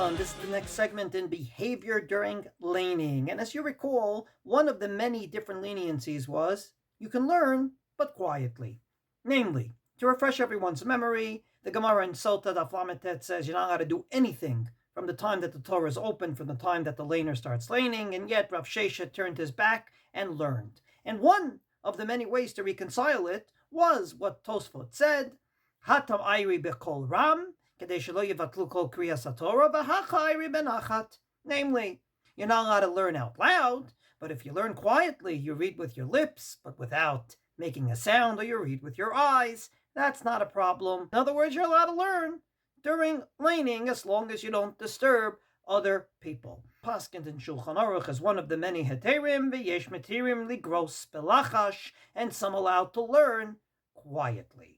everyone. This is the next segment in behavior during laning. And as you recall, one of the many different leniencies was you can learn, but quietly. Namely, to refresh everyone's memory, the Gemara in Sota Daf Lamed says you're not allowed to do anything from the time that the Torah is open, from the time that the laner starts laning, and yet Rav Sheshet turned his back and learned. And one of the many ways to reconcile it was what Tosfot said, Hatam Ayri Bekol Ram, namely, you're not allowed to learn out loud, but if you learn quietly, you read with your lips, but without making a sound, or you read with your eyes, that's not a problem. In other words, you're allowed to learn during laning as long as you don't disturb other people. Paskint in Shulchan Aruch is one of the many heterim, v'yesh metirim ligros belachash, and some allowed to learn quietly.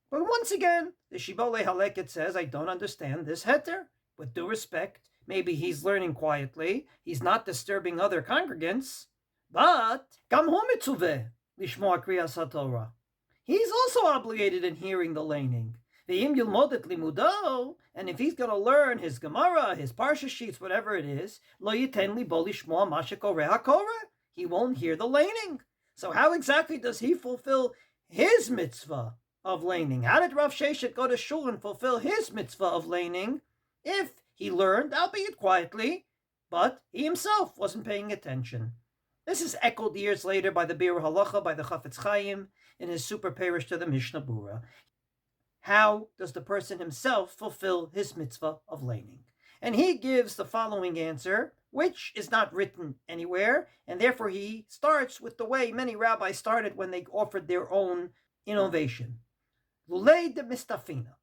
But once again, the Shibbolei Haleket says, I don't understand this heter. With due respect, maybe he's learning quietly, he's not disturbing other congregants, but gam hu mitzuveh lishmoa kriyas haTorah. He's also obligated in hearing the laning. Ve'im yilmod et limudo, and if he's going to learn his Gemara, his Parsha sheets, whatever it is, lo yiten libo lishmoa ma shekoreh hakoreh. He won't hear the laning. So how exactly does he fulfill his mitzvah of laning? How did Rav Sheshet go to shul and fulfill his mitzvah of laning if he learned, albeit quietly, but he himself wasn't paying attention? This is echoed years later by the Bir Halacha, by the Chafetz Chaim, in his super parish to the Mishnah Bura. How does the person himself fulfill his mitzvah of laning? And he gives the following answer, which is not written anywhere, and therefore he starts with the way many rabbis started when they offered their own innovation. Lulei de mistafina.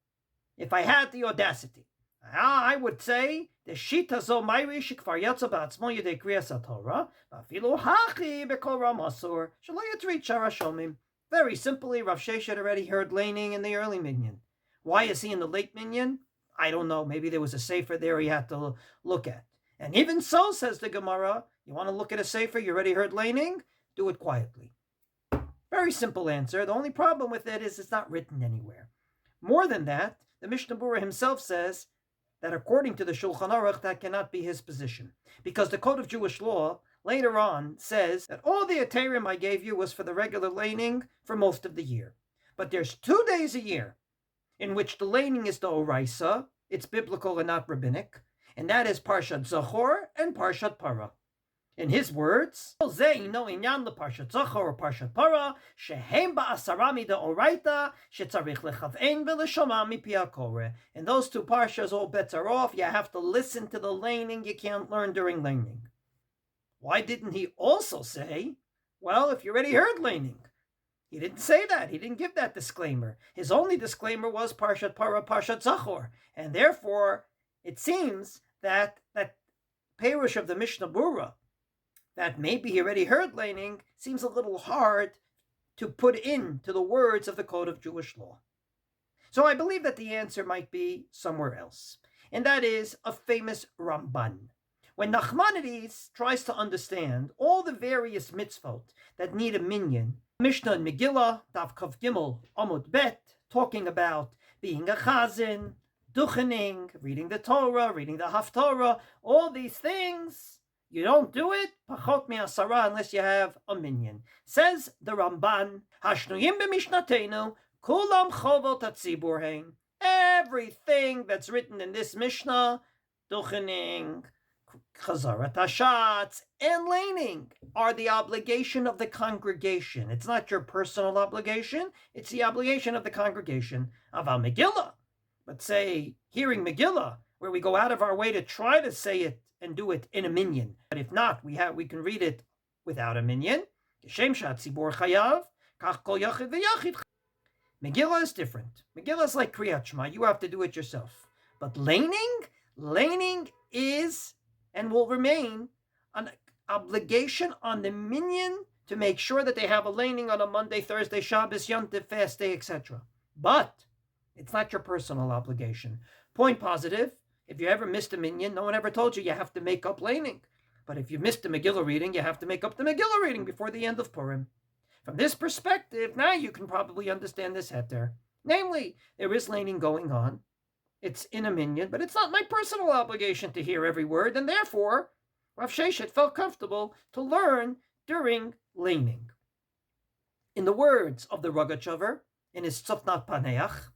If I had the audacity, I would say the shita zo mayri shikvar yatsa ba'atzmo yedei kriyas haTorah va'afilu hachi bekol ramasur shelo yatrit shara shomim. Very simply, Rav Sheshet already heard laning in the early minyan. Why is he in the late minyan? I don't know. Maybe there was a sefer there he had to look at. And even so, says the Gemara, you want to look at a sefer, you already heard laning? Do it quietly. Very simple answer. The only problem with it is it's not written anywhere. More than that, the Mishnah Bura himself says that according to the Shulchan Aruch, that cannot be his position. Because the Code of Jewish Law later on says that all the heterim I gave you was for the regular laning for most of the year. But there's 2 days a year in which the laning is the oraisa, it's biblical and not rabbinic, and that is Parshat Zachor and Parshat Para. In his words, in those two parsha all bets are off. You have to listen to the laning. You can't learn during laning. Why didn't he also say, well, if you already heard laning? He didn't say that. He didn't give that disclaimer. His only disclaimer was Parshat Para, Parshat Zachor. And therefore, it seems that that parish of the Mishnah Bura, that maybe he already heard laning, seems a little hard to put into the words of the Code of Jewish Law. So I believe that the answer might be somewhere else. And that is a famous Ramban. When Nachmanides tries to understand all the various mitzvot that need a minyan, Mishnah and Megillah, Daf Kav Gimel, Amud Bet, talking about being a chazan, duchening, reading the Torah, reading the Haftorah, all these things, you don't do it, pachot mi'asara, unless you have a minyan. Says the Ramban, Hashnuyim b'mishnatenu, kulam chovot hatzibur hein. Everything that's written in this Mishnah, duchening, chazarat hashatz, and laning, are the obligation of the congregation. It's not your personal obligation, it's the obligation of the congregation. Aval Megillah, but say, hearing Megillah, where we go out of our way to try to say it and do it in a minyan. But if not, we can read it without a minyan. Megillah is different. Megillah is like Kriyat Shema. You have to do it yourself. But laning is and will remain an obligation on the minyan to make sure that they have a laning on a Monday, Thursday, Shabbos, Yom Tov, fast day, etc. But it's not your personal obligation. Point positive, if you ever missed a minyan, no one ever told you have to make up laning. But if you missed the Megillah reading, you have to make up the Megillah reading before the end of Purim. From this perspective, now you can probably understand this heter. Namely, there is laning going on. It's in a minyan, but it's not my personal obligation to hear every word, and therefore Rav Sheshet felt comfortable to learn during laning. In the words of the Rogachover, in his Tzofnat Paneach,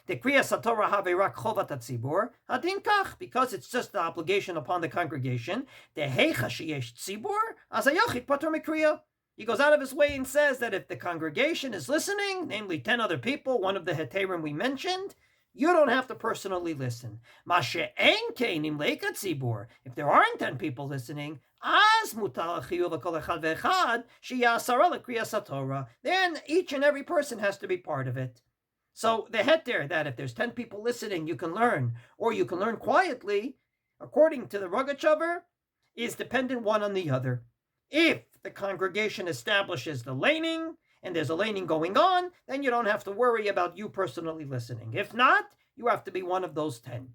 the Kriyas HaTorah have rak chovat hatzibur, hadin kach, because it's just the obligation upon the congregation, the heicha sheyesh tzibur, as a yachid patur mikriya. He goes out of his way and says that if the congregation is listening, namely 10 other people, one of the heterim we mentioned, you don't have to personally listen. If there aren't 10 people listening, then each and every person has to be part of it. So the heter that if there's 10 people listening, you can learn, or you can learn quietly, according to the Rogachover, is dependent one on the other. If the congregation establishes the laning, and there's a laning going on, then you don't have to worry about you personally listening. If not, you have to be one of those 10.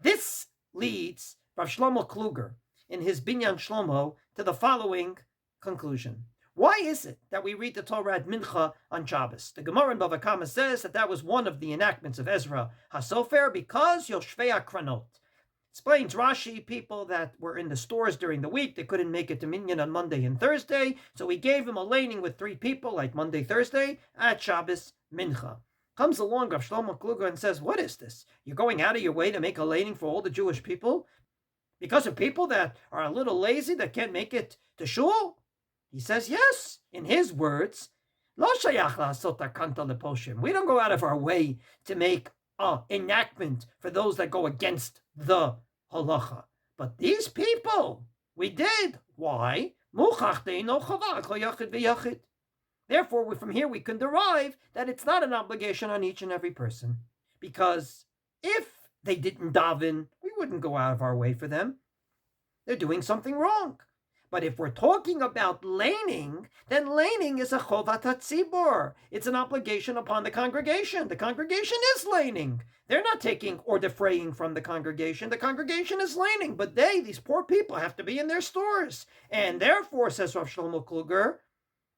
This leads Rav Shlomo Kluger in his Binyan Shlomo to the following conclusion. Why is it that we read the Torah at Mincha on Shabbos? The Gemara in Bava Kama says that was one of the enactments of Ezra HaSofer because Yoshvei HaKranot. Explains Rashi, people that were in the stores during the week, they couldn't make it to Minyan on Monday and Thursday, so he gave him a laning with 3 people, like Monday, Thursday, at Shabbos Mincha. Comes along Rav Shlomo Kluger and says, what is this? You're going out of your way to make a laning for all the Jewish people? Because of people that are a little lazy, that can't make it to shul? He says, yes. In his words, Lo shayach la'asot hakanta leposhim. We don't go out of our way to make an enactment for those that go against the halacha. But these people, we did. Why? Therefore, from here we can derive that it's not an obligation on each and every person. Because if they didn't daven, we wouldn't go out of our way for them. They're doing something wrong. But if we're talking about laning, then laning is a chovat hatzibur. It's an obligation upon the congregation. The congregation is laning. They're not taking or defraying from the congregation. The congregation is laning. But these poor people, have to be in their stores. And therefore, says Rav Shlomo Kluger,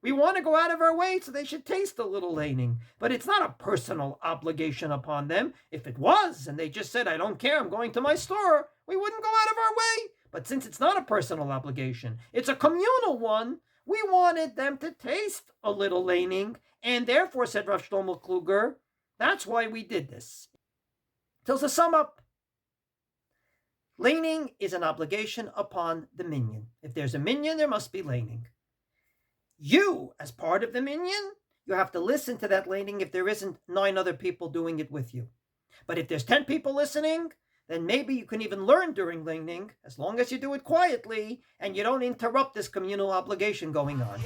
we want to go out of our way so they should taste a little laning. But it's not a personal obligation upon them. If it was, and they just said, I don't care, I'm going to my store, we wouldn't go out of our way. But since it's not a personal obligation, it's a communal one, we wanted them to taste a little laning, and therefore, said Rav Shlomo Kluger, that's why we did this. So to sum up, laning is an obligation upon the minyan. If there's a minyan, there must be laning. You, as part of the minyan, you have to listen to that laning if there isn't 9 other people doing it with you. But if there's 10 people listening, then maybe you can even learn during laning, as long as you do it quietly and you don't interrupt this communal obligation going on.